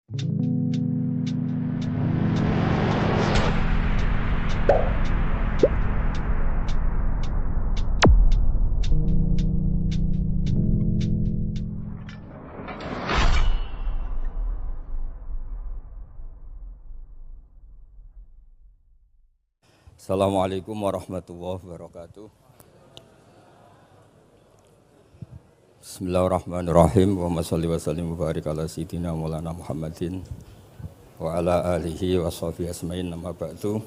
Assalamualaikum warahmatullahi wabarakatuh. Bismillahirrahmanirrahim. Wa salli wa sallim wa barik ala sayyidina Maulana Muhammadin wa ala alihi wa sahbihi asma'in nama ba'du.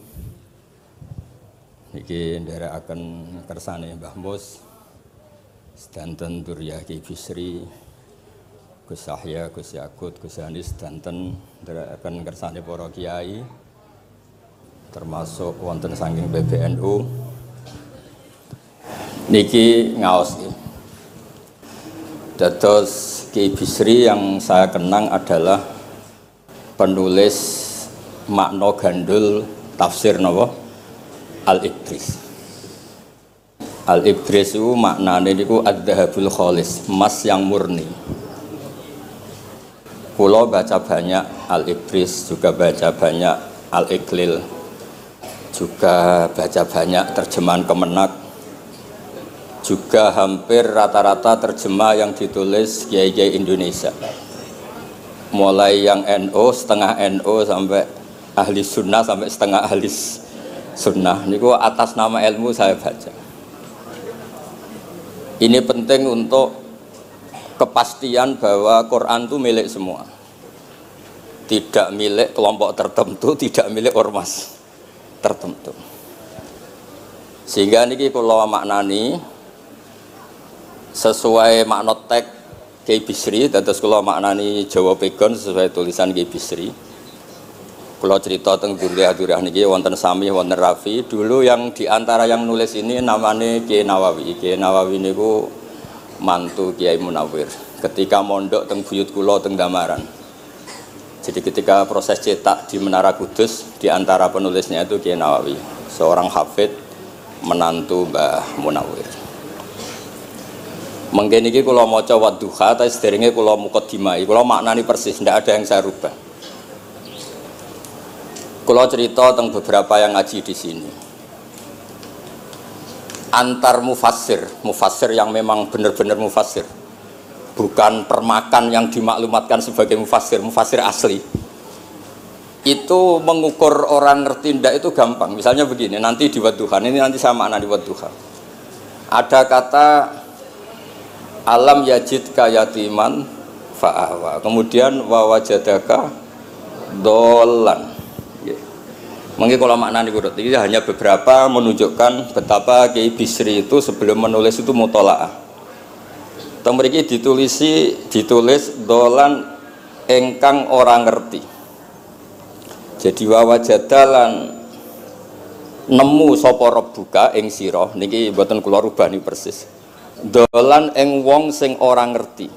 Niki nderekaken kersane Mbah Mus sedanten Durya Ki Bisri, Gus Yahya, Gus Yakut, Gus Anis sedanten nderekaken kersane para kiai termasuk wonten saking PBNU niki ngaos iki. Dados Ki Bisri yang saya kenang adalah penulis makna gandul tafsir napa Al-Ibris. Al-Ibris itu maknane niku adz-dzahabul khalis, emas yang murni. Kula baca banyak Al-Ibris, juga baca banyak Al-Iqlil, juga baca banyak terjemahan Kemenak, juga hampir rata-rata terjemah yang ditulis kiai-kiai Indonesia, mulai yang NO, setengah NO sampai ahli sunnah sampai setengah ahli sunnah. Niku atas nama ilmu saya baca. Ini penting untuk kepastian bahwa Quran itu milik semua, tidak milik kelompok tertentu, tidak milik ormas tertentu. Sehingga niki kula maknani sesuai makna teks Ki Bisri, dados kula maknani Jawa Pegon sesuai tulisan Ki Bisri. Kula cerita teng Durya niki wonten Sami, wonten Rafi. Dulu yang diantara yang nulis ini namanya Kiai Nawawi. Kiai Nawawi niku mantu Kiai Munawir. Ketika mondok teng buyut kula teng Damaran. Jadi ketika proses cetak di Menara Kudus, di antara penulisnya itu Kiai Nawawi, seorang hafid menantu Mbah Munawir. Mengke niki kula maca Wadduha, tapi sederenge kula mukadimah, kula maknani persis, ndak ada yang saya rubah. Kula cerita tentang beberapa yang ngaji di sini. Antar mufassir yang memang benar-benar mufassir, bukan permakan yang dimaklumatkan sebagai mufassir asli. Itu mengukur orang ngerti ndak itu gampang. Misalnya begini, nanti di Wadduha, ini nanti saya makna di Wadduha. Ada kata alam yajid kayatiman fa'awa. Kemudian wawajadaka dolan. Mungkin kalau makna di urut ini hanya beberapa menunjukkan betapa Kiai Bisri itu sebelum menulis itu mutolaah. Teng mriki ditulis dolan engkang orang ngerti. Jadi wawajadalan nemu sapa rabbuka ing sira niki mboten kula rubah niki persis. Dolan ing wong sing ora ngerti.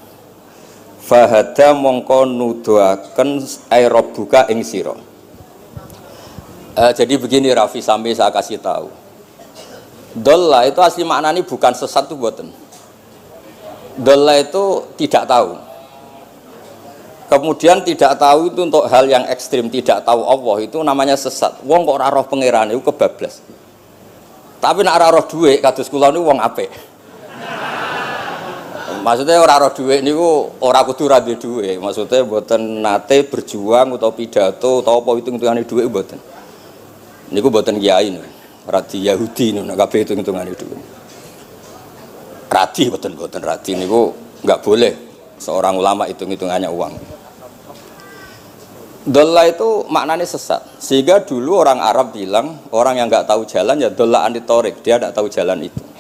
Fahada mongko nuduhaken ai rabbuka ing sira. Jadi begini Rafi, sampai saya kasih tahu. Dolla itu asli maknanya bukan sesat itu mboten. Dolla itu tidak tahu. Kemudian tidak tahu itu untuk hal yang ekstrim, tidak tahu Allah itu namanya sesat. Wong kok ora roh pangeran itu kebablas. Tapi nek ora roh dhuwit kados kula niku wong apik. Maksudnya ora roh dhuwit niku ora kudu ra duwe dhuwit. Maksudnya mboten nate berjuang utawa pidato utawa apa hitung-hitungane dhuwit mboten. Niku mboten kiai niku. Radi Yahudi niku nek kabeh hitung-hitungane dhuwit. Radi mboten radi niku enggak boleh seorang ulama hitung-hitungannya uang. Dolla itu maknanya sesat. Sehingga dulu orang Arab bilang orang yang enggak tahu jalan ya dolla anitorik, dia enggak tahu jalan itu.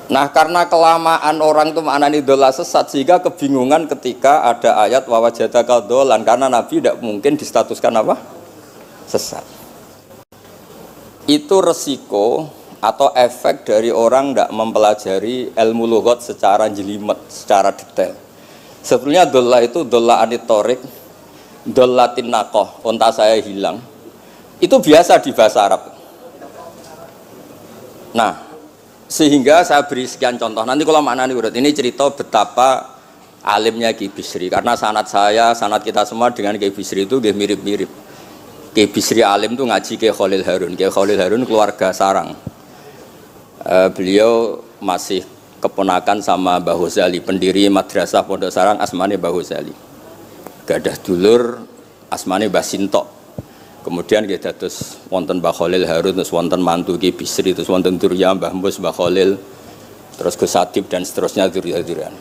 Nah, karena kelamaan orang itu maknanya dolla sesat sehingga kebingungan ketika ada ayat wawajadaka dolan, karena Nabi tidak mungkin distatuskan apa? Sesat. Itu resiko atau efek dari orang tidak mempelajari ilmu lughat secara jelimet, secara detail. Sebetulnya dolla itu dolla anitorik, dollatin naqah, unta saya hilang. Itu biasa di bahasa Arab. Nah, sehingga saya beri sekian contoh. Nanti kalau maknanya urut ini cerita betapa alimnya Ki Bisri. Karena sanad saya, sanad kita semua dengan Ki Bisri itu mirip-mirip. Ki Bisri alim itu ngaji Ki Khalil Harun. Ki Khalil Harun keluarga sarang. Beliau masih keponakan sama Mbah Ghazali, pendiri madrasah Pondok Sarang asmane Mbah Ghazali. Gadah dulur asmane Mbah Sintok. Kemudian kita terus wonten Mbah Khalil Harun, terus wonten mantu Ki Bisri, terus wonten Durya Mbah Mus, Mbah Khalil, terus Gus Adib dan seterusnya Durya-Duryan.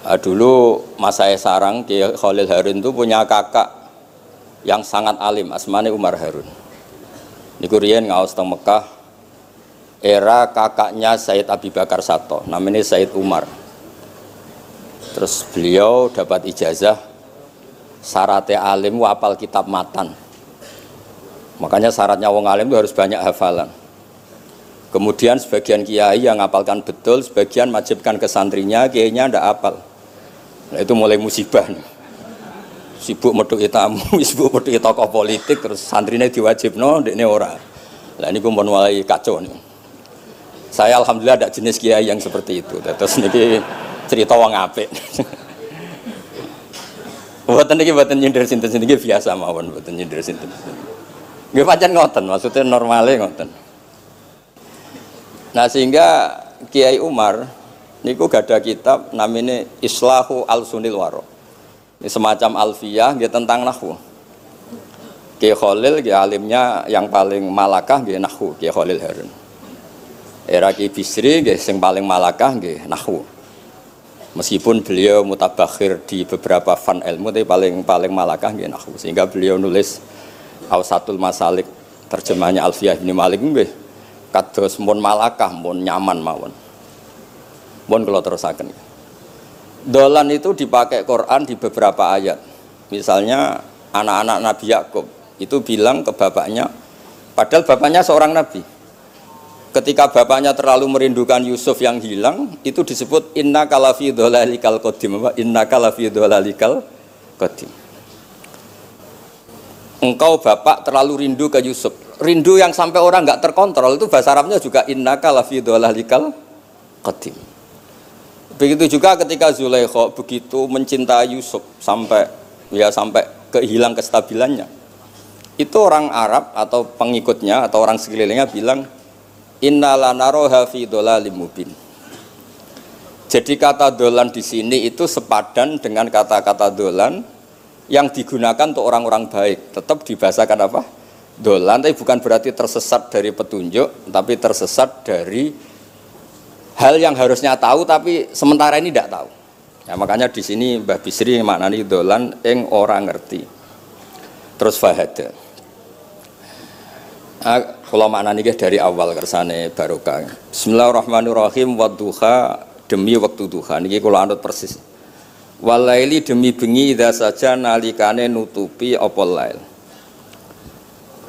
Dulu Mas saya sarang Ki Khalil Harun itu punya kakak yang sangat alim, asmane Umar Harun. Niku riyen ngaos teng Mekah. Era kakaknya Said Abi Bakar Sato, namanya Said Umar. Terus beliau dapat ijazah syaratnya alim hafal kitab matan. Makanya syaratnya wong alim itu harus banyak hafalan. Kemudian sebagian kiai yang ngapalkan betul, sebagian wajibkan ke santrinya, kiainya ndak hafal. Nah itu mulai musibah nih. Sibuk metuki tamu, sibuk metuki tokoh politik, terus santrinya diwajibno, ndekne ora. Lah niku mun mulai kacau nih. Saya alhamdulillah ada jenis kiai yang seperti itu. Terus niki cerita wong apik. Mboten niki mboten nyindir sinten niki biasa mawon, mboten nyindir sinten. Nggih pancen ngoten, maksudnya normale ngoten. Nah sehingga Kiai Umar niku gada kitab namanya Islahu Al-Sunil Waro. Ini semacam alfiyah nggih tentang nahwu. Kiai Khalil nggih alimnya yang paling malakah nggih nahwu, Kiai Khalil Harun. Era Ki Bisri nggih sing paling malakah nggih nahwu. Meskipun beliau mutabakhir di beberapa fan ilmu tapi paling malakah nggih nahwu. Sehingga beliau nulis Awsatul Masalik terjemahnya Alfiyah Ibnu Malik nggih kados mun malakah mun nyaman mawon. Mun kula terusaken. Dolan itu dipakai Quran di beberapa ayat. Misalnya anak-anak Nabi Yakub itu bilang ke bapaknya, padahal bapaknya seorang nabi. Ketika bapaknya terlalu merindukan Yusuf yang hilang, itu disebut inna kalafi dhalalikal qadim. Inna kalafi dhalalikal qadim. Engkau bapak terlalu rindu ke Yusuf. Rindu yang sampai orang enggak terkontrol itu bahasa Arabnya juga inna kalafi dhalalikal qadim. Begitu juga ketika Zulaikha begitu mencintai Yusuf sampai kehilang kestabilannya. Itu orang Arab atau pengikutnya atau orang sekelilingnya bilang innala naroha fi dhalalim mubin. Jadi kata dolan di sini itu sepadan dengan kata-kata dolan yang digunakan untuk orang-orang baik. Tetap dibahasakan apa? Dolan, tapi bukan berarti tersesat dari petunjuk, tapi tersesat dari hal yang harusnya tahu tapi sementara ini tidak tahu. Ya, makanya di sini Mbah Bisri maknani dolan ing orang ngerti. Terus fahada. Kalau maknanya dari awal kersane barokah. Bismillahirrahmanirrahim. Wadduha demi waktu duha. Niki kalau anut persis. Walaili demi bengi idza saja nalikane nutupi apa lail.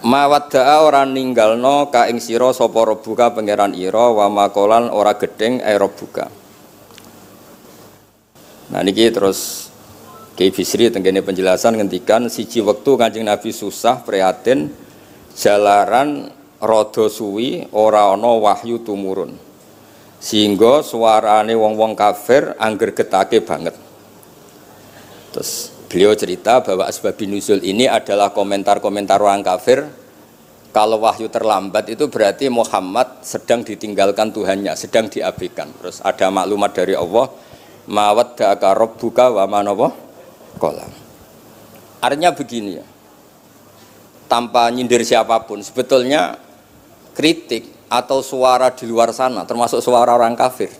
Mawadda'a ora ninggalno ka ing sira sapa rebuka pangeran ira wa makolan ora gedeng rebuka. Nah niki terus Kiai Bisri tenggene penjelasan ngendikan siji wektu Kanjeng Nabi susah prihatin jalaran rada suwi ora ana wahyu tumurun sehingga suarane wong-wong kafir angger getake banget. Terus beliau cerita bahwa asbabun nuzul ini adalah komentar-komentar orang kafir kalau wahyu terlambat itu berarti Muhammad sedang ditinggalkan Tuhannya, sedang diabaikan. Terus ada maklumat dari Allah mawadda'aka rabbuka wa ma qala. Artinya begini ya, tanpa nyindir siapapun, sebetulnya kritik atau suara di luar sana, termasuk suara orang kafir,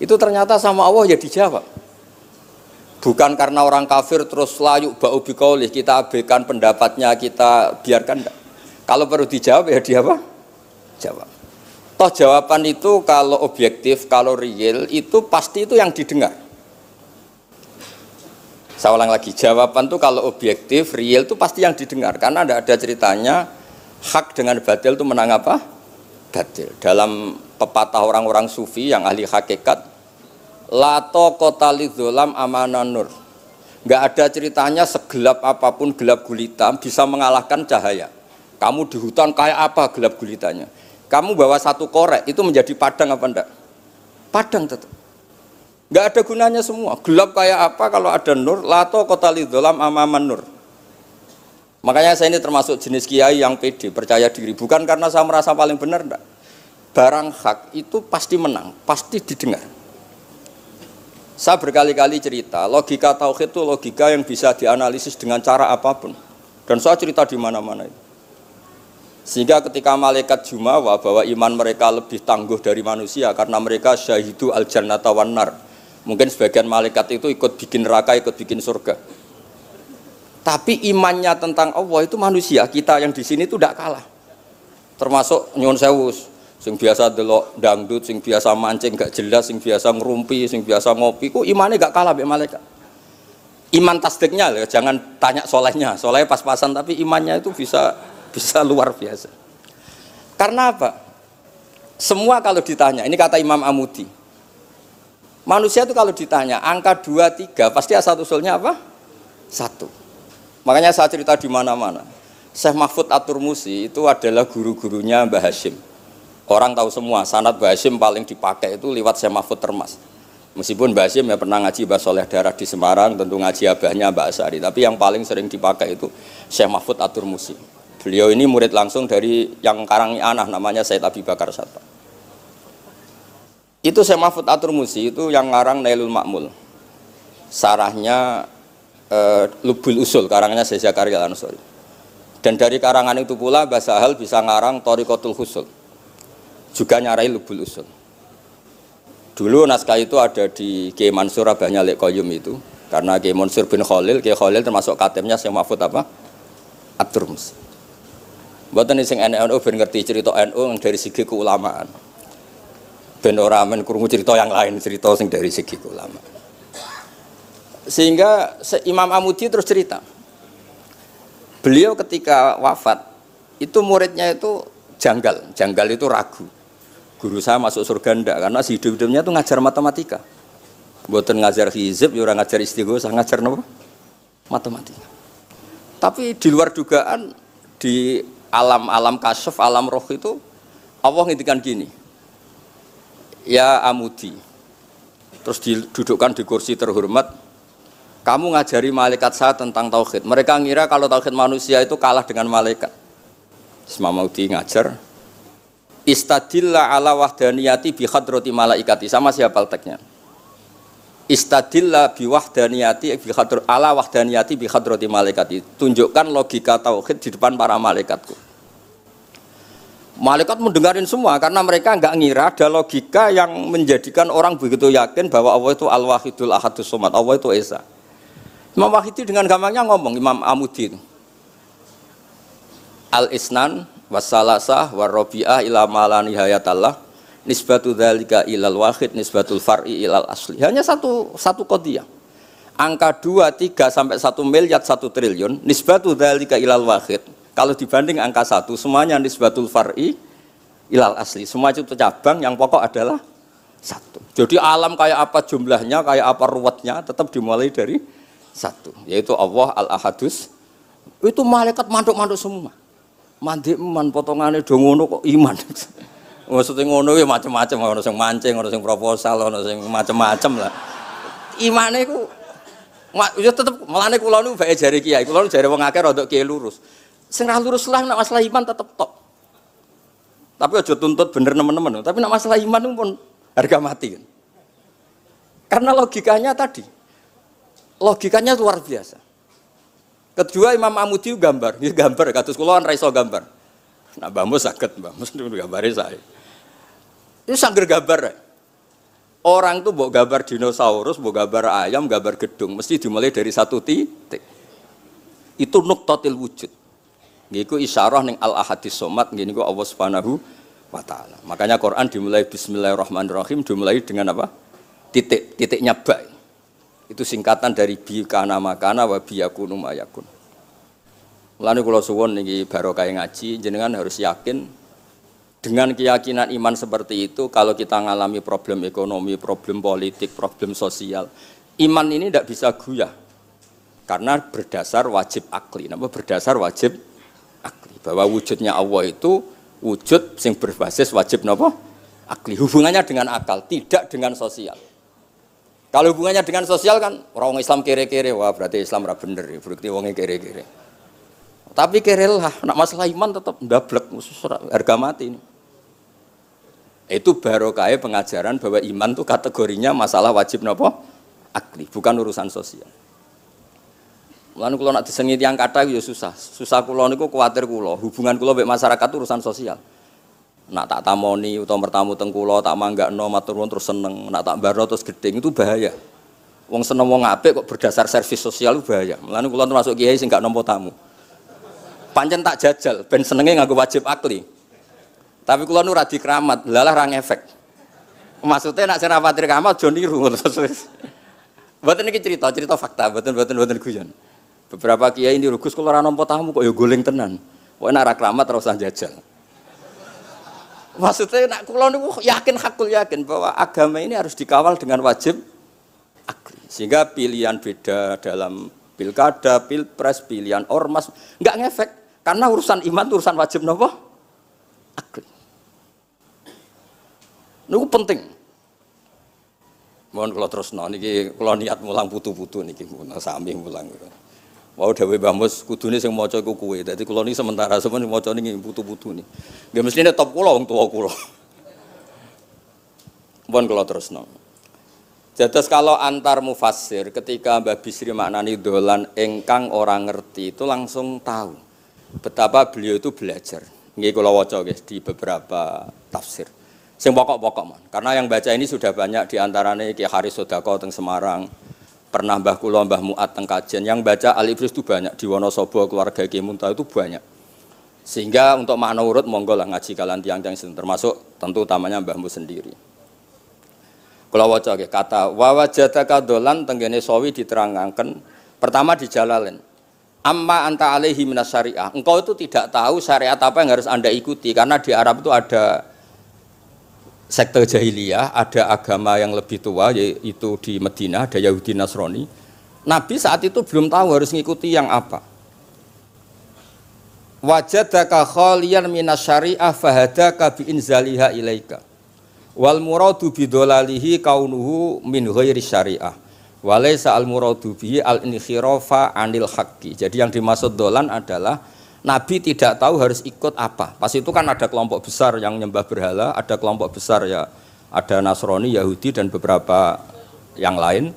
itu ternyata sama Allah ya dijawab. Bukan karena orang kafir terus layuk ba'u biqaulih, kita abaikan pendapatnya, kita biarkan. Kalau perlu dijawab ya dia apa? Jawab. Toh jawaban itu kalau objektif, kalau real, itu pasti itu yang didengar. Saya ulang lagi, jawaban itu kalau objektif, real itu pasti yang didengar. Karena tidak ada ceritanya hak dengan batil itu menang apa? Batil. Dalam pepatah orang-orang sufi yang ahli hakikat, lato kota lidzolam amanan nur. Nggak ada ceritanya segelap apapun gelap gulita bisa mengalahkan cahaya. Kamu di hutan kayak apa gelap gulitanya? Kamu bawa satu korek itu menjadi padang apa enggak? Padang tetap. Nggak ada gunanya semua. Gelap kayak apa kalau ada nur? Lato kota lidzolam amaman nur. Makanya saya ini termasuk jenis kiai yang pede, percaya diri. Bukan karena saya merasa paling benar, enggak. Barang hak itu pasti menang, pasti didengar. Saya berkali-kali cerita, logika tauhid itu logika yang bisa dianalisis dengan cara apapun. Dan saya cerita di mana-mana itu. Sehingga ketika malaikat jumawa bahwa iman mereka lebih tangguh dari manusia karena mereka syahidu al-jannata wan nar. Mungkin sebagian malaikat itu ikut bikin neraka, ikut bikin surga. Tapi imannya tentang Allah itu manusia, kita yang di sini itu tidak kalah. Termasuk nyuwun sewu, sing biasa delok dangdut, sing biasa mancing gak jelas, sing biasa ngerumpi, sing biasa ngopi, ku imannya gak kalah mbek malaikat. Iman tasdiknya, jangan tanya solehnya, solehnya pas-pasan, tapi imannya itu bisa luar biasa. Karena apa? Semua kalau ditanya, ini kata Imam Amudi, manusia itu kalau ditanya angka 2, 3 pasti asal usulnya apa? 1. Makanya saya cerita di mana-mana. Syekh Mahfud At-Turmusi itu adalah guru-gurunya Mbah Hashim. Orang tahu semua, sanad Mbah Hashim paling dipakai itu lewat Syekh Mahfud Termas. Meskipun Mbah Hashim ya pernah ngaji Mbah Soleh Darah di Semarang, tentu ngaji abahnya Mbah Asari. Tapi yang paling sering dipakai itu Syekh Mahfud At-Turmusi. Beliau ini murid langsung dari yang Karang Anah, namanya Said Abi Bakar Satta. Itu Syekh Mahfud At-Turmusi itu yang ngarang Nailul Ma'mul. Sarahnya Lubul Usul, karangannya Syekh Zakaria Al-Ansori. Dan dari karangan itu pula Mbah Sahal bisa ngarang Thariqatul Husul, juga nyarai Lubul Usul. Dulu naskah itu ada di Kiai Mansur Abahnya Lek Qayyum itu, karena Kiai Mansur bin Khalil, Kiai Khalil termasuk katemnya Syekh Mahfud apa? At-Turmusi. Mboten sing NU ben ngerti cerita NU dari segi keulamaan. Ben ora men krungu cerita yang lain, cerita sing dari segi keulamaan. Sehingga Imam Amudi terus cerita, beliau ketika wafat itu muridnya itu janggal itu ragu, guru saya masuk surga enggak, karena si hidup-hidupnya itu ngajar matematika, buatan ngajar hizib, orang ngajar istighosah, ngajar apa? Matematika. Tapi di luar dugaan, di alam kasyaf, alam roh itu Allah ngintikan gini, ya Amudi, terus didudukkan di kursi terhormat, kamu ngajari malaikat saya tentang tauhid. Mereka ngira kalau tauhid manusia itu kalah dengan malaikat. Imam Amudi ngajar, istadilla ala wahdaniyati bi hadrati malaikati. Sama siapa teksnya? Istadilla bi wahdaniyati bi hadr ala wahdaniyati bi hadrati malaikati. Tunjukkan logika tauhid di depan para malaikatku. Malaikat mendengarin semua karena mereka enggak ngira ada logika yang menjadikan orang begitu yakin bahwa Allah itu Al-Wahidul Ahadus Somad, Allah itu Esa. Imam Wahidi dengan gampangnya ngomong, Imam Amudi itu Al-Isnan wassalasah warrobi'ah ila malani hayatallah nisbatu dzalika ilal wahid nisbatul far'i ilal asli. Hanya satu qadhiyah. Angka 2, 3 sampai 1 miliar 1 triliun nisbatu dzalika ilal wahid. Kalau dibanding angka 1 semuanya nisbatul far'i ilal asli. Semua itu cabang, yang pokok adalah 1. Jadi alam kayak apa jumlahnya, kayak apa ruwetnya tetap dimulai dari 1, yaitu Allah Al-Ahadus. Itu malaikat manduk-manduk semua. Mandi man potongane do ngono kok iman. Maksudnya ngono ya macam-macam, ono sing mancing, ono sing proposal, ono sing macam-macam lah. Imane ku ya tetep melane kula niku bae jare kiai, kula jare wong akeh rada kiai lurus. Sing ra lurus lah nek masalah iman tetep tok. Tapi aja tuntut bener nemen-nemen, tapi nek masalah iman pun harga mati kan. Karena logikanya tadi. Logikanya luar biasa. Kedua Imam Amudi gambar, ini gambar kados kula kan ra iso gambar. Nah, Mbah Mus saged, Mbah Mus gambare saya. Itu sangger gambar. Orang tuh mbok gambar dinosaurus, mbok gambar ayam, gambar gedung, mesti dimulai dari 1 titik. Itu nuqtatil wujud. Niku isyarah ning Al-Ahadis Somad, niku Allah Subhanahu wa taala. Makanya Quran dimulai bismillahirrahmanirrahim, dimulai dengan apa? Titiknya ba. Itu singkatan dari bi kana makana wa bi yakunu mayakun. Mulane kula suwun niki barokah ngaji, jenengan harus yakin dengan keyakinan iman seperti itu. Kalau kita ngalami problem ekonomi, problem politik, problem sosial, iman ini tidak bisa guyah karena berdasar wajib akli. Napa berdasar wajib akli, bahwa wujudnya Allah itu wujud sing berbasis wajib napa akli, hubungannya dengan akal, tidak dengan sosial. Kalau hubungannya dengan sosial kan orang Islam kere-kere, wah berarti Islam ra bener, berarti wongnya kere-kere. Tapi kere lah, nak masalah iman tetap ndablek, harga mati ini. Itu barokah pengajaran bahwa iman itu kategorinya masalah wajib napa? Akli, bukan urusan sosial. Mulane kula nak disengi tiyang kathah ya susah. Susah kula niku kuwatir kula, hubungan kula mek masyarakat itu urusan sosial. Nak tak tamoni utawa mertamu teng kula tak manggakno matur nuwun terus seneng, nak tak barno terus gedeng itu bahaya. Wong seneng wong apik kok berdasar servis sosial itu bahaya. Mulane kula termasuk kiai sing gak nampa tamu. Pancen tak jajal ben senenge nganggo wajib akli. Tapi kula nu ra dikeramat, lalah ra ngefek. Maksudnya nak sing rapatir keramat aja niru terus. Mboten iki cerita fakta, mboten guyon. Beberapa kiai ini Gus kula ra nampa tamu kok ya goleng tenan. Pokoke nak ra keramat ora usah jajal. Maksudnya nak kula niku hakul yakin bahwa agama ini harus dikawal dengan wajib akli. Sehingga pilihan beda dalam pilkada, pilpres, pilihan ormas enggak ngefek karena urusan iman itu urusan wajib napa? Akli. Niku penting. Mohon kula terusno niki kula niat mulang putu-putu niki sami mulang. Wau dawuh Mbah Mus kudune sing maca iku kowe. Dadi kula niki sementara sampeyan maca niki putu-putu niki. Nggih mestine top kula wong tuwa kula. Mohon kula terusno. Jadi kalau antar mufassir ketika Mbah Bisri maknani dolan engkang orang ngerti itu langsung tahu betapa beliau itu belajar. Nggih kula waca guys di beberapa tafsir. Sing pokok-pokok man. Karena yang baca ini sudah banyak di antaranya Ki Haris Sodako teng Semarang. Pernah Mbah kula Mbah Muat teng Kajen yang baca Al-Ibris itu banyak di Wonosobo keluarga Ki Munta itu banyak. Sehingga untuk makna urut monggo lah ngaji kalian tiang-tiang termasuk tentu utamanya Mbahmu sendiri. Kula waca nggih kata wa wajadaka dolan tenggene sawi diterangaken pertama di Jalalain. Amma anta alaihi minas syariah. Engkau itu tidak tahu syariat apa yang harus Anda ikuti karena di Arab itu ada sekte jahiliyah, ada agama yang lebih tua yaitu di Madinah ada Yahudi Nasrani. Nabi saat itu belum tahu harus mengikuti yang apa. Wajadaka khaliyan minas syariah fahadaka bi inzaliha ilaika. Wal muradu bidolalihi kaunuhu min ghairi syariah. Walaysa al muradu bihi al inkhirafa anil haqqi. Jadi yang dimaksud dolan adalah Nabi tidak tahu harus ikut apa. Pas itu kan ada kelompok besar yang nyembah berhala, ada kelompok besar ya, ada Nasrani, Yahudi dan beberapa yang lain.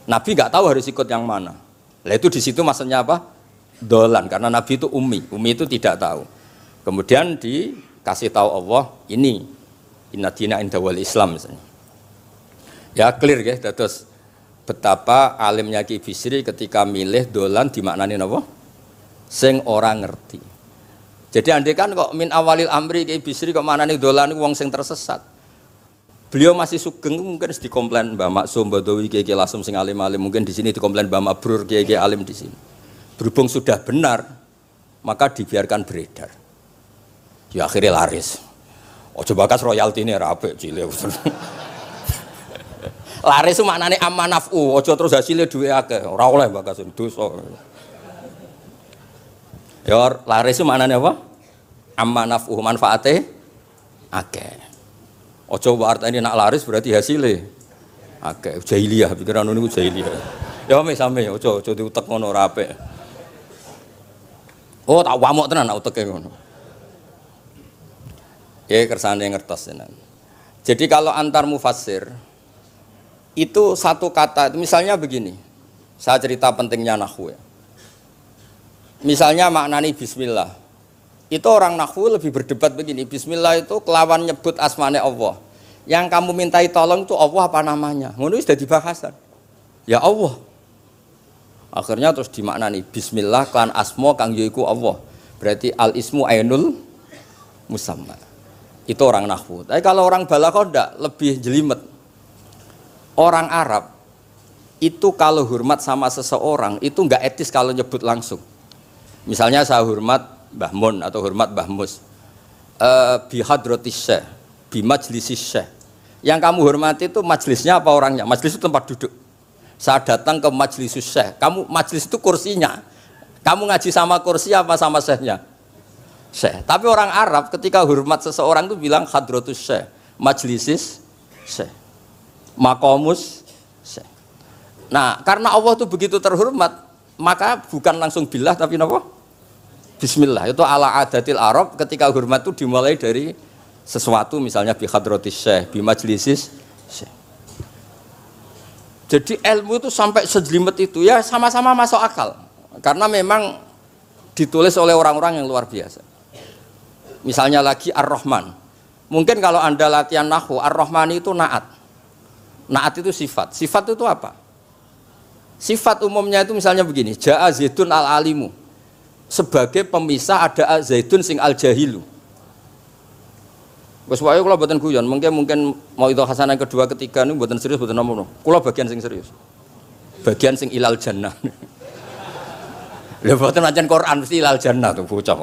Nabi nggak tahu harus ikut yang mana. Lah itu di situ maksudnya apa? Dolan karena Nabi itu ummi itu tidak tahu. Kemudian dikasih tahu Allah ini inna dina inda wal Islam misalnya. Ya clear ya, terus betapa alimnya Ki Bisri ketika milih dolan dimaknani apa? Sing orang ngerti. Jadi andai kan kok min awalil amri Ki Bisri kok manane dolan wong sing tersesat. Beliau masih sugeng mungkin dikomplain Mbah Maksum Badawi Ki Lasem sing alim-alim, mungkin di sini dikomplain Mbah Mabrur Ki alim di sini. Berhubung sudah benar, maka dibiarkan beredar. Ya akhirnya laris. Ojo bakas royalti ini rapi cilik. Laris itu maknanya amanafu, ojo terus hasilnya duwe akeh. Ora oleh bakas dosa. Ya laris itu maknanya apa? Amanafu manfaate akeh. Ojo artine nak laris berarti hasilnya akeh. Jahiliyah pikiran niku jahiliyah. Ya sami ojo diutek ngono ora apik. Oh tak wamuk tenan nak uteke ngono. Ya kersane ngertos tenan. Jadi kalau antar mufassir itu satu kata, misalnya begini. Saya cerita pentingnya nahwu ya. Misalnya maknani bismillah. Itu orang nahwu lebih berdebat begini, bismillah itu kelawan nyebut asmane Allah. Yang kamu mintai tolong itu Allah apa namanya? Ngono wis dadi bahasan. Ya Allah. Akhirnya terus dimaknani bismillah kan asma kang yaiku Allah. Berarti al ismu ainul musamma. Itu orang nahwu. Tapi kalau orang balaghah ndak, lebih jelimet. Orang Arab itu kalau hormat sama seseorang itu enggak etis kalau nyebut langsung. Misalnya saya hormat Mbah Mun atau hormat Mbah Mus. Bi hadratis syekh, bi majlisis syekh. Yang kamu hormati itu majlisnya apa orangnya? Majlis itu tempat duduk. Saya datang ke majlisus syekh. Kamu majlis itu kursinya. Kamu ngaji sama kursi apa sama syekhnya? Syekh. Tapi orang Arab ketika hormat seseorang itu bilang hadratus syekh, majlisis syekh. Maqamus Nah, karena Allah itu begitu terhormat, maka bukan langsung billah tapi napa? Bismillah. Itu ala adatil Arab, ketika hormat itu dimulai dari sesuatu, misalnya bi hadratis syekh, bi majlisis syekh. Jadi ilmu itu sampai sejelimet itu ya sama-sama masuk akal. Karena memang ditulis oleh orang-orang yang luar biasa. Misalnya lagi Ar-Rahman. Mungkin kalau Anda latihan nahwu, Ar-Rahman itu naat. Naat itu sifat. Sifat itu apa? Sifat umumnya itu misalnya begini, Ja'a Zaidun al-alimu. Sebagai pemisah ada Zaidun sing al-jahilu. Wes wae kula mboten guyon, mungkin mau itu hasanah kedua ketiga niku mboten serius mboten nomo. Kula bagian sing serius. Bagian sing ilal jannah. Lha mboten macan Quran mesti ilal jannah tuh bocah.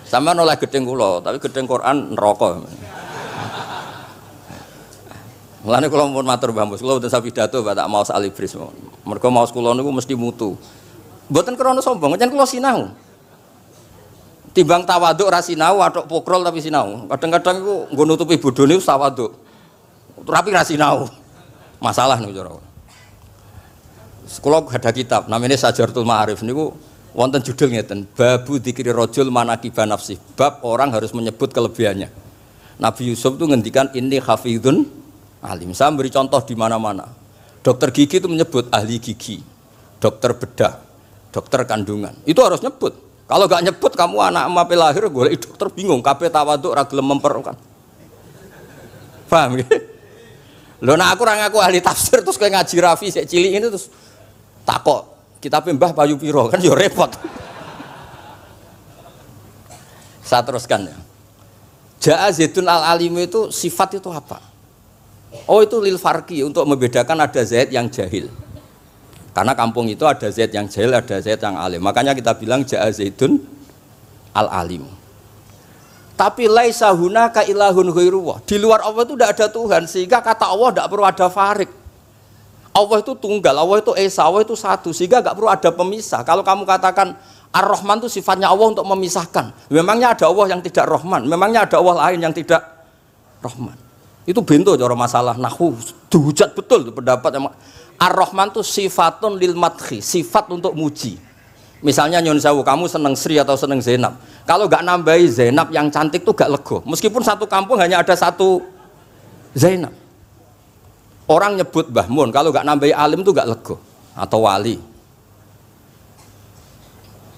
Sama nolak gedeng kula, tapi gedeng Quran neraka. Mulane kula mun matur Mbah Mus, kula mboten sapidato tak maos alibris. Mergo maos kula niku mesti mutu. Mboten krana sombong, pancen kula sinau. Timbang tawaduk ra sinau, atok pokrol tapi sinau. Kadang-kadang iku nggo nutupi bodhone wis tawaduk. Tapi ra sinau. Masalah niku cara. Kula ada kitab namanya Sajaratul Ma'arif niku wonten judul ngeten, Babu Dzikri Rajul Manaqiba Nafsi. Bab orang harus menyebut kelebihannya. Nabi Yusuf itu ngendikan inni hafizun alim. Saya beri contoh di mana-mana. Dokter gigi itu menyebut ahli gigi, dokter bedah, dokter kandungan. Itu harus nyebut. Kalau gak nyebut kamu anak emak lahir golek dokter bingung, kabeh tawaduk ra gelem memperkan. Paham ya? Lho nek aku ora ngaku ahli tafsir terus kowe ngaji Rafi sik cilik ini terus takok, kitabe Mbah payu pira kan ya repot. Saya teruskan ya. Ja'a Zaidun al-alim itu sifat itu apa? Oh itu lil farqi, untuk membedakan ada Zaid yang jahil. Karena kampung itu ada Zaid yang jahil, ada Zaid yang alim. Makanya kita bilang Ja'a Zaidun al-alim. Tapi laisa hunaka ilahun ghairuwah. Di luar Allah itu tidak ada Tuhan, sehingga kata Allah tidak perlu ada farik. Allah itu tunggal, Allah itu esa, Allah itu satu, sehingga tidak perlu ada pemisah. Kalau kamu katakan Ar-Rahman itu sifatnya Allah untuk memisahkan. Memangnya ada Allah yang tidak Rahman? Memangnya ada Allah lain yang tidak Rahman? Itu bento cara masalah nahwu. Dihujat betul pendapat yang Ar-Rahman itu sifatun lil madhi, sifat untuk muji. Misalnya nyun sewu, kamu seneng Sri atau seneng Zainab. Kalau gak nambahi Zainab yang cantik tuh gak lego. Meskipun satu kampung hanya ada satu Zainab. Orang nyebut Mbah Mun, kalau gak nambahi alim tuh gak lego. Atau wali.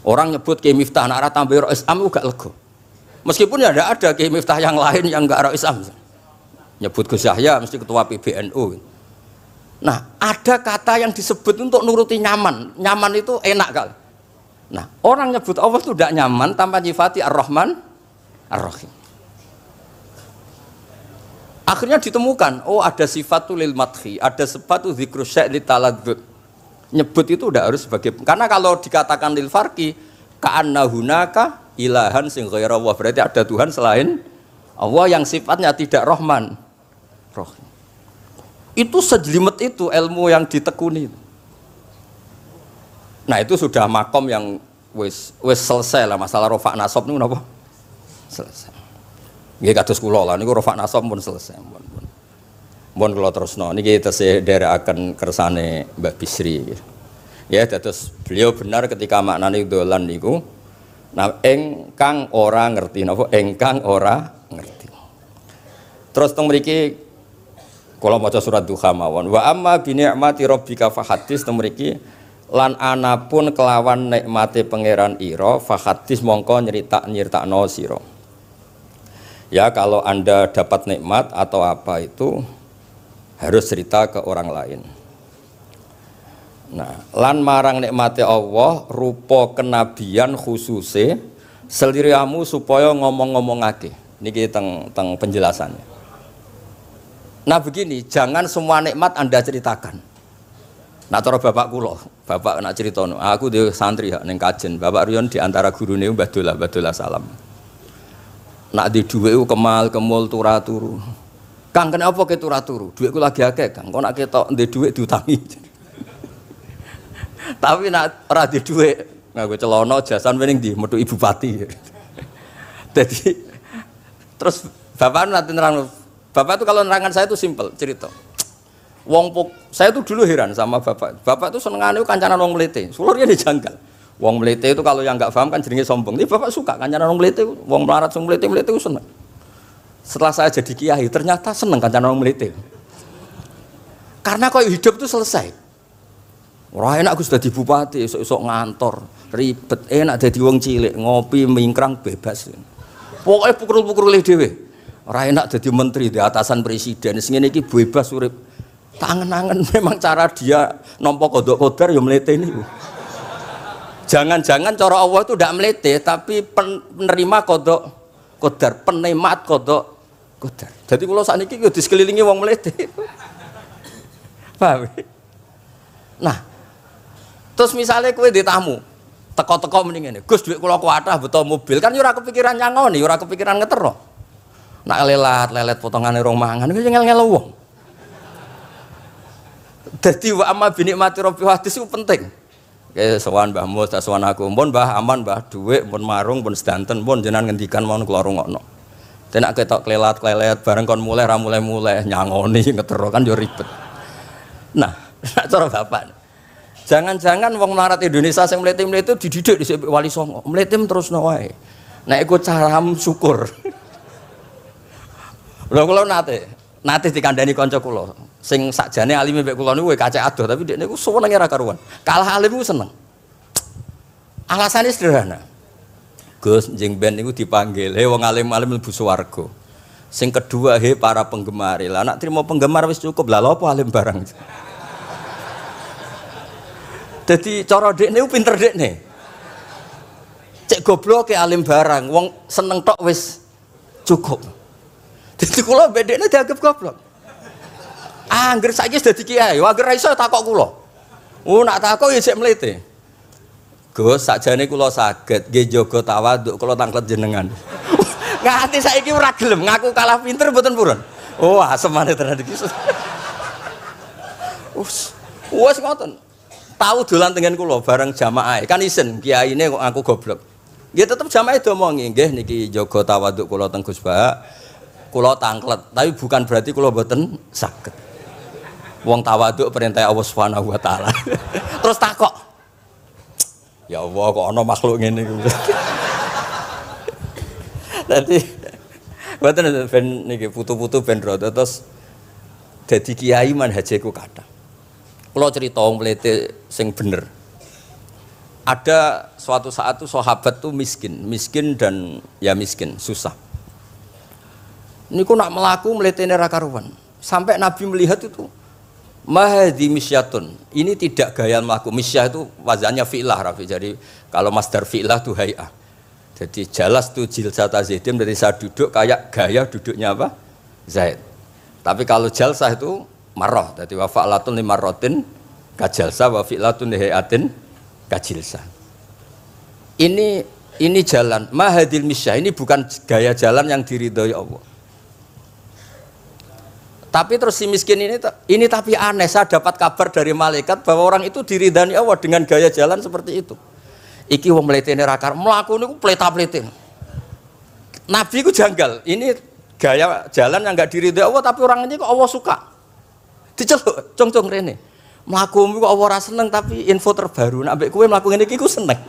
Orang nyebut Kiai Miftah, nak ra tambahi Rais Am tuh gak lego. Meskipun ya ada Kiai Miftah yang lain yang gak Rais Am. Nyebut Gus Yahya mesti ketua PBNU. Nah, ada kata yang disebut untuk nuruti nyaman. Nyaman itu enak kali. Nah, orang nyebut Allah itu tidak nyaman tanpa nyifati Ar-Rahman, Ar-Rahim. Akhirnya ditemukan, oh ada sifat lil madhi, ada sifat dzikru syai' li taladzud. Nyebut itu tidak harus sebagai, karena kalau dikatakan lil farqi ka'anna hunaka ilahan sing ghaira Allah, berarti ada Tuhan selain Allah yang sifatnya tidak Rahman, Rahim. Itu sejelimet itu ilmu yang ditekuni. Nah itu sudah makom yang wis selesai lah masalah rofa nasab niku napa? Selesai. Nggih kados kula lah niku rofa nasab pun selesai. Mun kula terusno niki tesih nderekaken kersane Mbak Bisri. Ya dados beliau benar ketika maknane dolan niku nah engkang ora ngerti napa engkang ora ngerti. Terus teng mriki kalau maca surat Duha mawon wa amma bi ni'mati rabbika fahadits temriki lan anapun kelawan nikmate pangeran ira fahadits mongko nyeritakno sira. Ya kalau Anda dapat nikmat atau apa itu harus cerita ke orang lain. Nah, lan marang nikmate Allah rupa kenabian khususe seliramu supaya ngomong-ngomongake. Niki teng penjelasannya. Nah begini, jangan semua nikmat Anda ceritakan. Nah cara bapak kula, bapak nak cerita, aku di santri ning kajen, bapak Riyon di antara gurune Mbah Dolah salam. Nak di dhuwit kemal kemul turu. Kang kenapa ke turu? Dhuwitku lagi akeh, Kang. Kok nak ketok ndek dhuwit diutangi. Tapi nak ora di dhuwit, nganggo celana jasan wening ndi metu Ibu Pati. Jadi terus bapak nanti nerang. Bapak itu kalau nerangan saya itu simpel cerita. Saya tuh dulu heran sama bapak. Bapak tuh senengane kancanan wong mlete. Sulurnya dijanggal. Wong mlete itu kalau yang nggak paham kan jenenge sombong. Ini bapak suka kancanan wong mlete, wong melarat wong mlete itu seneng. Setelah saya jadi kiai, ternyata seneng kancanan wong mlete. Karena kok hidup itu selesai. Ora enak Gus dadi bupati, esuk-esuk ngantor, ribet, enak dadi wong cilik, ngopi mingkrang bebas. Pokoknya pukul-pukulih dhewe. Ora enak dadi menteri di atasan presiden. Sing ngene iki bebas urip. Tangan-tangan memang cara dia nampa kodok kodar ya mlete niku. Jangan-jangan cara Allah itu tidak melete, tapi penerima kodok kodar, penemat kodok kodar. Jadi kalau saat ini di sekelilingi wong melete. Paham? Nah, terus misalnya kue di tamu, teko-teko mendingan, Gus duit kalau kuatah betul mobil kan ora kepikiran nyangoni, ora kepikiran ngetero. Nak lelet potongan rong mangan, itu ngel-ngel wong. Jadi wa amma binikmati rabbi hadis itu penting. Oke, sowan Mbah Mus, sowan aku, pun Mbah aman, Mbah duit, pun marung, pun sedanten, pun jenengan ngendikan mau kula rungokno. Tenak ketok klelat bareng kon mulai ra mulai nyangoni ngetero kan yo ribet. Nah, cara bapak. Jangan-jangan wong melarat Indonesia sing mlete-mlete dididik dhisik Wali Songo. Mlete terusno wae. Nek iku caram syukur. Lha kula nate dikandani kanca kula. Sing sakjane alime mbek kula niku kacek adoh tapi dekne niku senenge ra karuan. Kalah alim ku seneng. Alasane sederhana. Gus njing ben niku dipanggil, "He wong alim-alim mlebu swarga." Sing kedua, "He para penggemar." Lah nek trimo penggemar wis cukup. Lah lha apa alim barang. Dadi cara dekne ku pinter dekne. Cek gobloke alim barang, wong seneng tok wis cukup. Dadi kula mbek dekne dianggap goblok. Angger saiki wis dadi kiai, angger ra iso takok kula. Nak takok ya sik mlete. Gus, sakjane kula saged nggih jaga tawaduk kula tanglet jenengan. Nganti saiki ora gelem ngaku kalah pinter mboten purun. Oh, asemane tenan iki. Wes ngoten. Tahu dolan tengen kula bareng jamaah. Kan isen kiyaine kok aku goblok. Nggih tetep jamaah domongi nggih niki jaga tawaduk kula teng Gus Ba. Kula tanglet, tapi bukan berarti kula mboten saged. Wong tawaduk perintah Allah Subhanahu wa taala. Terus takok. Ya Allah kok ana makhluk ngene iki. Dadi mboten ben niki putu-putu ben rada terus dadi kiai manhajeku kathah. Kula cerita wong mlete sing bener. Ada suatu saat tuh sahabat tuh miskin dan ya miskin, susah. Niku nak melaku mletene ra karuan. Sampai Nabi melihat itu mahdi misyatun. Ini tidak gaya melaku. Misyah itu wazannya fi'lah Rafi. Jadi kalau masdar fi'lah itu hay'ah. Jadi jalas tuh jilsata Zaidim dari saya duduk kayak gaya duduknya apa? Zaid. Tapi kalau jalsah itu marrah. Jadi wa fa'latun limarratin kajalsah wa fi'latun lihayatin kajilsah. Ini jalan mahadil misyah. Ini bukan gaya jalan yang diridhoi Allah. Tapi terus si miskin ini tapi aneh, saya dapat kabar dari malaikat bahwa orang itu diridani Allah dengan gaya jalan seperti itu. Iki wong mletene rakar, mlaku niku pleta-plete. Nabi ku janggal, ini gaya jalan yang enggak diridai Allah tapi orang ini kok Allah suka. Diceluk, cong-cong rene. Mlaku kok Allah ora seneng tapi info terbaru, nek ambek kowe mlaku ngene iki ku seneng.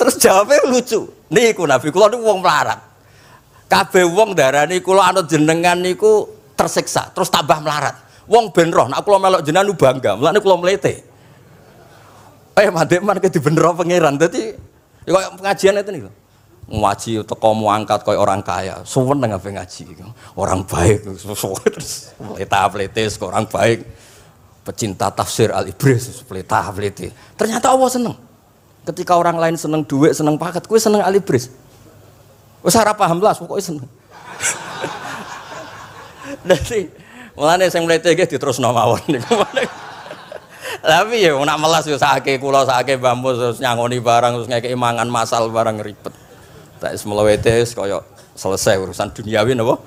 Terus jawabnya lucu. Niku Nabi kula niku wong melarat. Kabeh wong darani kula anut jenengan niku tersiksa, terus tambah melarat. Wong ben roh, nek kula melok jenengan bangga, mulane kula mlete. Mandek man ke dibenero pangeran. Dadi koyo pengajian itu niku. Ngaji teko mu angkat koyo orang kaya, suweneng ape ngaji iki. Orang baik terus pleta-plete orang baik. Pecinta tafsir Al-Ibris pleta-plete. Ternyata Allah seneng. Ketika orang lain seneng duit, seneng paket, kowe seneng Al-Ibris. Wis ora paham blas pokoke seneng. Dadi mulane sing mlete iki diterusno mawon niku. Tapi ya nak melas yo sakake kula sakake Mbah Mus terus nyangoni barang terus ngekeki mangan masal barang ribet. Tak wis mlewete wis kaya selesai urusan duniawi napa?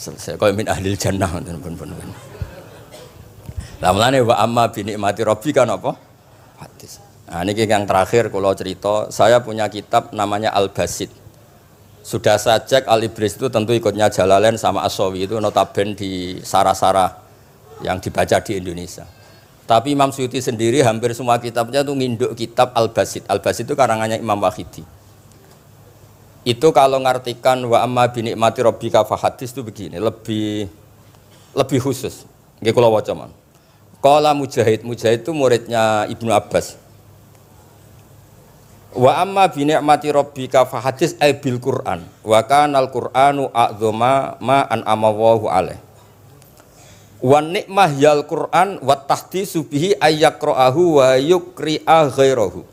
Selesai kaya min ahlil jannah ngoten pun. Lah mulane wa amma bi nikmati rabbika napa? Hadis. Nah niki yang terakhir kula cerita, saya punya kitab namanya Al-Basit. Sudah saya cek Al-Ibris itu tentu ikutnya Jalalain sama As-Sawi itu notabene di sarah-sarah yang dibaca di Indonesia. Tapi Imam Suyuti sendiri hampir semua kitabnya itu nginduk kitab Al-Basit. Al-Basit itu karangannya Imam Wahidi. Itu kalau ngartikan wa amma bi nikmati rabbika fahadits itu begini, lebih khusus. Nggih kula waca man. Qala Mujahid itu muridnya Ibnu Abbas. Wa amma bi ni'mati rabbika fahadits ay bil Qur'an wa kana al Qur'anu a'dzama ma an'ama Allahu alaih. Wa nikmah yal Qur'an wa tahdisu bihi ayyaqra'ahu wa yukri'a ghairahu.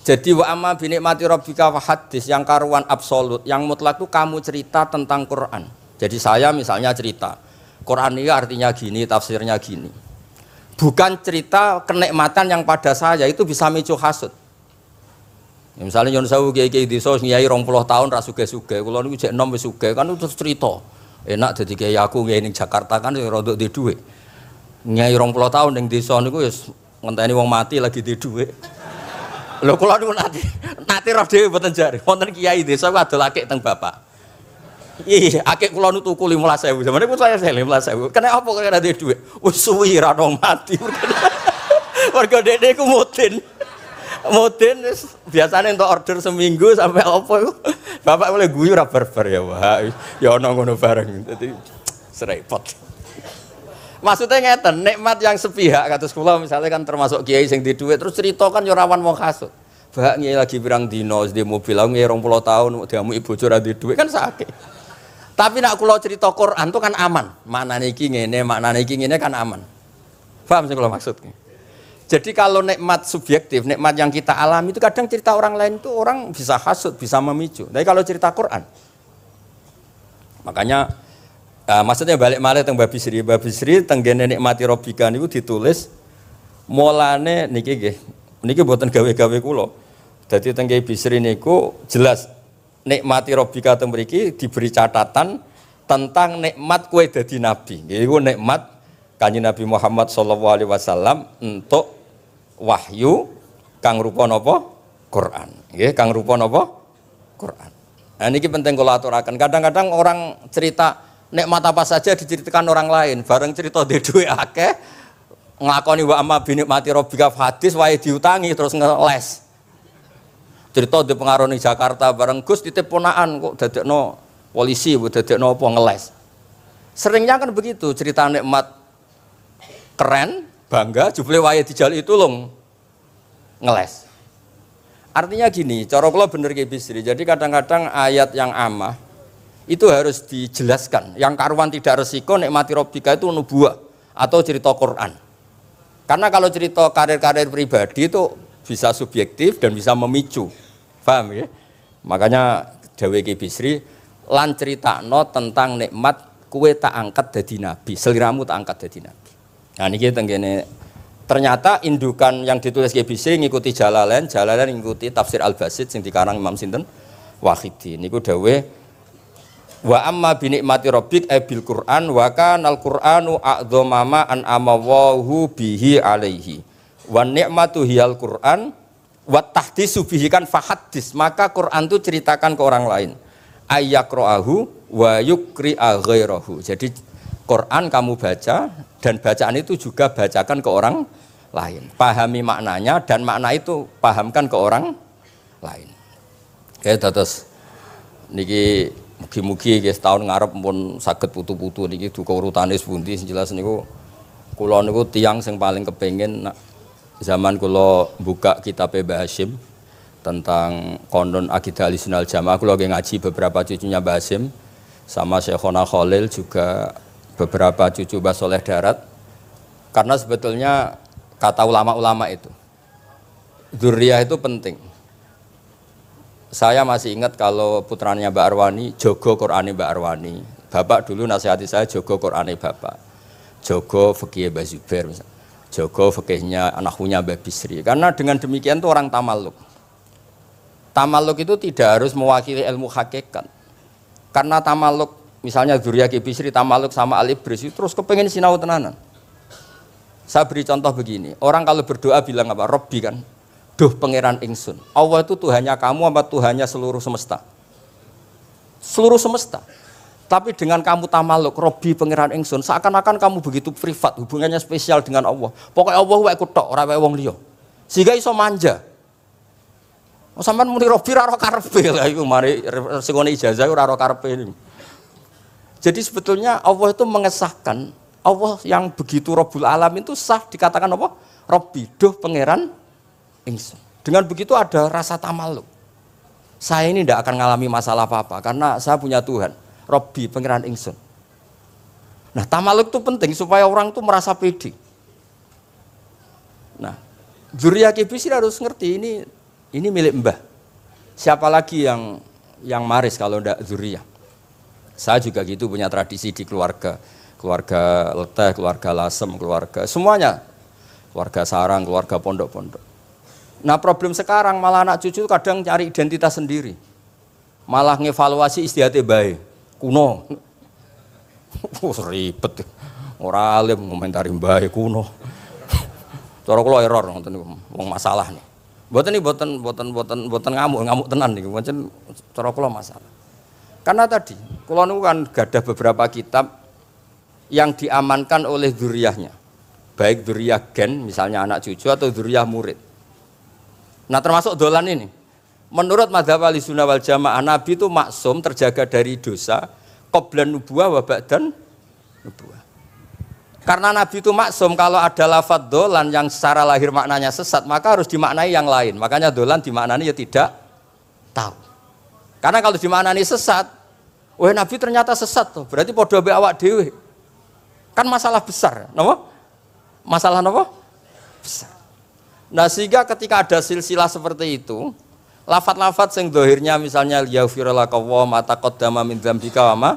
Jadi wa amma bi ni'mati rabbika fahadits yang karuan absolut, yang mutlak itu kamu cerita tentang Qur'an. Jadi saya misalnya cerita Qur'an ini artinya gini, tafsirnya gini. Bukan cerita kenikmatan yang pada saya itu bisa micu hasud. Ya, misalnya nyon sewu kiai-kiai desa ngiyai 20 tahun ra sugih-sugih, kula niku jek enom wis sugih kan terus cerita. Enak dadi kiai aku ngiyai ning Jakarta kan rada duwe dhuwit. Ngiyai 20 tahun ning desa niku wis ngenteni wong mati lagi duwe dhuwit. Lho kula niku nate roh dhewe mboten jare. Wonten kiai desa ku adol akik teng bapak. Iya, akik kula nu tuku 15.000. Sampeyan niku saya 15.000. Kena apa kok ora duwe dhuwit? Wis suwi ra ono mati. Warga dene ku mudin. Mudin biasanya untuk order seminggu sampai apa itu bapak boleh guyu ra barbar ya wah ya ono ngono bareng dadi serepot. Maksudnya ngeten, nikmat yang sepihak kados kula misalnya kan termasuk kiai sing di dhuwit terus cerita kan yo rawan wong hasud. Bak kiai lagi pirang dino di mobil aku 20 tahun diamuki bojo ra di dhuwit kan sakit. Tapi nek kula cerita Quran itu kan aman. Maknane iki ngene kan aman. Paham sing kula maksud? Jadi kalau nikmat subjektif, nikmat yang kita alami itu kadang cerita orang lain itu orang bisa hasud, bisa memicu. Tapi kalau cerita Quran, makanya maksudnya balik malih teng Bab Bisri tenggene nikmati Rabbika niku ditulis mulane niki nggih. Niki mboten gawe-gawe kula. Dadi teng Bisri niku jelas nikmati Rabbika teng mriki diberi catatan tentang nikmat kowe dadi nabi. Iku nikmat Kanjeng Nabi Muhammad sallallahu alaihi wasallam untuk wahyu kang rupa napa? Quran. Nggih, kang rupa napa? Quran. Nah niki penting kula aturaken. Kadang-kadang orang cerita nikmat apa saja diceritakan orang lain, bareng cerita dhewe akeh nglakoni wa amma bi nikmati rabbika hadis wae diutangi terus ngeles. Cerita di pengaruh ning Jakarta bareng Gus titip ponakan kok dadekno polisi, dadekno apa ngeles. Seringnya kan begitu, cerita nikmat keren, bangga, jubile wae dijali tulung ngeles. Artinya gini, cara kula bener ki Bisri. Jadi kadang-kadang ayat yang amah itu harus dijelaskan. Yang karuan tidak resiko nikmati Rabbika itu nubuwah atau cerita Quran. Karena kalau cerita karir-karir pribadi itu bisa subjektif dan bisa memicu. Paham ya? Makanya dawuh Ki Bisri lan critakno tentang nikmat kowe tak angkat dadi nabi, seliramu tak angkat dadi nabi. Nah niki tenggene ternyata indukan yang ditulis Ki Bisri ngikuti Jalalain ngikuti tafsir Al-Basit sing dikarang Imam sinten Wahidi. Niku dawuh wa amma bi nikmati rabbik bil Qur'an wa kanal Qur'anu a'dzama ma an amawahu bihi alaihi. Wa nikmatu hiyal Qur'an wa tahdisu bihi kan fahaddis, maka Quran itu ceritakan ke orang lain. Ayyaqra'ahu wa yukri'a ghairahu. Jadi Quran kamu baca dan bacaan itu juga bacakan ke orang lain. Pahami maknanya dan makna itu pahamkan ke orang lain. Oke, terus niki mugi-mugi nggih setahun ngarep pun saged putu-putu niki duka urutane pundi sing jelas niku kula niku tiyang sing paling kepengin zaman kula buka kitab Mbah Hasyim tentang konon akidah Ahlussunnah wal Jamaah, kula ngaji beberapa cucunya Mbah Hasyim sama Syekhona Khalil juga beberapa cucu Mbah Soleh Darat. Karena sebetulnya kata ulama-ulama itu dzurriyah itu penting. Saya masih ingat kalau putranya Mbak Arwani jogo Qur'ane Mbak Arwani. Bapak dulu nasihati saya jogo Qur'ane bapak. Jogo fikih Mbah Zubair misalnya. Jogo fikihnya anaknya Mbah Bisri. Karena dengan demikian itu orang tamalluk. Tamalluk itu tidak harus mewakili ilmu hakikat. Karena tamalluk misalnya dzurriyah Ki Bisri tamalluk sama Al-Ibris terus kepengen sinau tenanan. Saya beri contoh begini. Orang kalau berdoa bilang apa? Robbi kan. Duh pangeran ingsun. Allah itu Tuhannya kamu apa Tuhannya seluruh semesta? seluruh semesta. Tapi dengan kamu tamaluk, Robbi pangeran ingsun, seakan-akan kamu begitu privat, hubungannya spesial dengan Allah. Pokoknya Allah wae kutok, ora wae wong liya. Sehingga iso manja. Sampeyan muni Robbi ora karepe lha iku mari sing ngene ijazah ora karepe. Jadi sebetulnya Allah itu mengesahkan Allah yang begitu Rabbul Alam itu sah dikatakan apa? Robbi, duh pangeran ingsun. Dengan begitu ada rasa tamaluk. Saya ini tidak akan mengalami masalah apa-apa karena saya punya Tuhan. Robbi, pangeran ingsun. Nah, tamaluk itu penting supaya orang itu merasa pede. Nah, Dzurriyyah Kibisri harus ngerti ini milik mbah. Siapa lagi yang maris kalau tidak Dzurriyyah? Saya juga gitu punya tradisi di keluarga Leteh, keluarga Lasem, keluarga semuanya. Keluarga sarang, keluarga pondok-pondok. Nah, problem sekarang malah anak cucu kadang cari identitas sendiri. Malah ngevaluasi istiadatnya baik. Kuno. Ribet. Ora alim ngomentari baik kuno. Cara kula error ngoten niku, wong masalah nih. Mboten ngamuk tenan niku, pancen cara kula masalah. Karena tadi kula niku kan gadah beberapa kitab yang diamankan oleh dzurriyyahnya. Baik dzurriyyah gen misalnya anak cucu atau dzurriyyah murid. Nah, termasuk dolan ini. Menurut madzhab Ahlussunnah wal Jamaah, Nabi itu maksum terjaga dari dosa qablan nubuwah wa ba'dan nubuwah. Karena Nabi itu maksum, kalau ada lafadz dolan yang secara lahir maknanya sesat, maka harus dimaknai yang lain. Makanya dolan dimaknani ya tidak tahu. Karena kalau dimaknani sesat, wah Nabi ternyata sesat tuh, berarti padha mbek awak dhewe. Kan masalah besar, napa? Masalah napa? Besar. Nah, sehingga ketika ada silsilah seperti itu, lafat-lafat yang dohirnya misalnya yaghfirulaka wa ma taqaddama min dzambika wa ma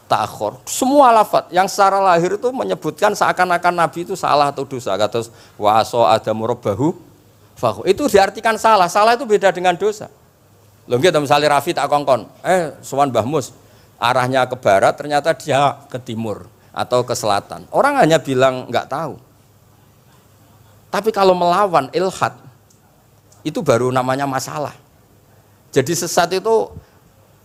ta'akhkhar. Semua lafat yang secara lahir itu menyebutkan seakan-akan Nabi itu salah atau dosa. Kata wa asa adamu rabbahu fahu. Itu diartikan salah. Salah itu beda dengan dosa. Lho nggih misalnya Rafi tak kongkon, sowan Mbah Mus, arahnya ke barat ternyata dia ke timur atau ke selatan. Orang hanya bilang enggak tahu. Tapi kalau melawan ilhad itu baru namanya masalah. Jadi sesat itu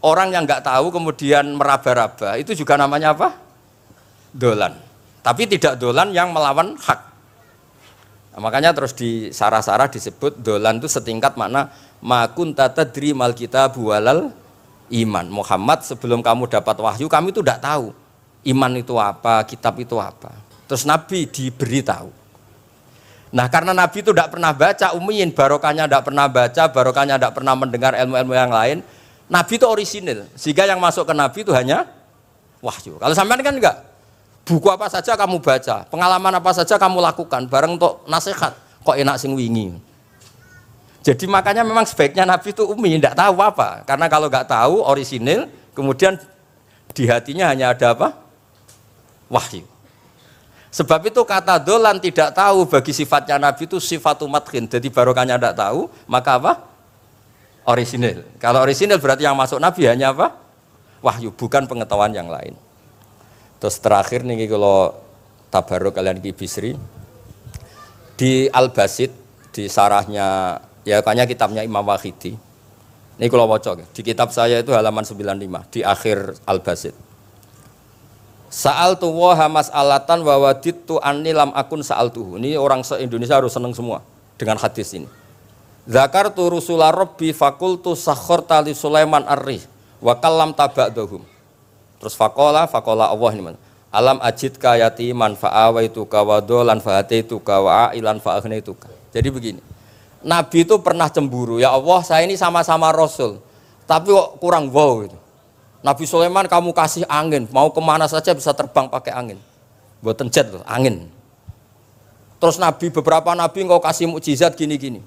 orang yang nggak tahu kemudian meraba-raba, itu juga namanya apa? Dolan. Tapi tidak dolan yang melawan hak. Nah, makanya terus di sarah-sarah disebut dolan itu setingkat makna ma kunta tadri mal kitabu walal iman. Muhammad, sebelum kamu dapat wahyu, kamu itu tidak tahu iman itu apa, kitab itu apa. Terus Nabi diberi tahu. Nah, karena Nabi itu tidak pernah baca, ummiyin, barokahnya tidak pernah baca, barokahnya tidak pernah mendengar ilmu-ilmu yang lain. Nabi itu orisinil, sehingga yang masuk ke Nabi itu hanya wahyu. Kalau sampean kan enggak, buku apa saja kamu baca, pengalaman apa saja kamu lakukan, bareng untuk nasihat, kok enak sing wingi. Jadi makanya memang sebaiknya Nabi itu ummi, tidak tahu apa. Karena kalau enggak tahu, orisinil, kemudian di hatinya hanya ada apa? Wahyu. Sebab itu kata dolan tidak tahu bagi sifatnya Nabi itu sifatu madkhin. Jadi barokahnya tidak tahu, maka apa? Orisinil. Kalau orisinil berarti yang masuk Nabi hanya apa? Wahyu, bukan pengetahuan yang lain. Terus terakhir nih kalau tabaruk kalian Kibisri di Al-Basit, di sarahnya, ya kayaknya kitabnya Imam Wahidi. Ini kalau wocok, di kitab saya itu halaman 95, di akhir Al-Basit. Sa'altu wa mas'alatan wa wadittu anni lam akun sa'altuhu. Ini orang se-Indonesia harus senang semua dengan hadis ini. Zakartu rusula rabbi fakultu sakharta li Sulaiman ar-rih wa kallam taba'dahum. Terus faqala Allah ini. Alam ajidka yatiman fa'awaituka wa dolan fa'ataituka wa a'ilan fa'aghnituka. Jadi begini. Nabi itu pernah cemburu, ya Allah saya ini sama-sama Rasul, tapi kok kurang wow gitu. Nabi Sulaiman kamu kasih angin, mau kemana saja bisa terbang pakai angin. Buatan jet loh, angin. Terus Nabi, beberapa Nabi engkau kasih mukjizat gini-gini.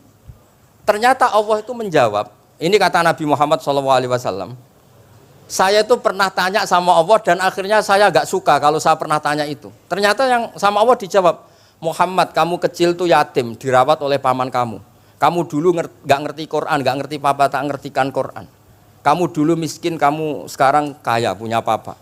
Ternyata Allah itu menjawab, ini kata Nabi Muhammad SAW, saya itu pernah tanya sama Allah dan akhirnya saya agak suka kalau saya pernah tanya itu. Ternyata yang sama Allah dijawab, Muhammad kamu kecil tuh yatim, dirawat oleh paman kamu. Kamu dulu nggak ngerti Quran, nggak ngerti papa, tak ngertikan Quran. Kamu dulu miskin, kamu sekarang kaya, punya papa.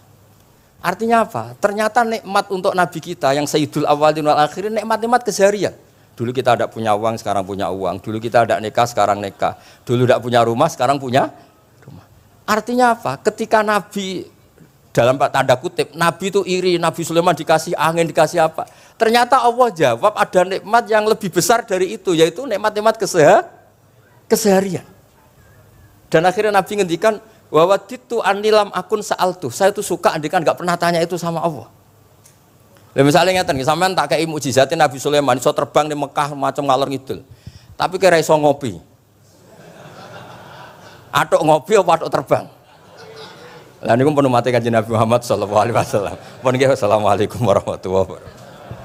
Artinya apa? Ternyata nikmat untuk Nabi kita yang Sayyidul Awwalin wal Akhirin, nikmat-nikmat keseharian. Dulu kita tidak punya uang, sekarang punya uang. Dulu kita tidak nikah, sekarang nikah. Dulu tidak punya rumah, sekarang punya rumah. Artinya apa? Ketika Nabi dalam tanda kutip, Nabi itu iri, Nabi Sulaiman dikasih angin, dikasih apa? Ternyata Allah jawab ada nikmat yang lebih besar dari itu, yaitu nikmat-nikmat keseharian. Dan akhirnya Nabi ngendikan, wawaditu anilam akun sa'altu. Saya itu suka andikan nggak pernah tanya itu sama Allah. Lah misalnya ngeten, sampean tak kei mukjizatin Nabi Sulaiman iso terbang di Mekah macam ngalor ngidul. Tapi kira iso ngopi. Atuk ngopi apa atuk terbang? Lah niku pun mate Kanjeng Nabi Muhammad sallallahu alaihi wasallam. Pun nggih assalamualaikum warahmatullahi wabarakatuh.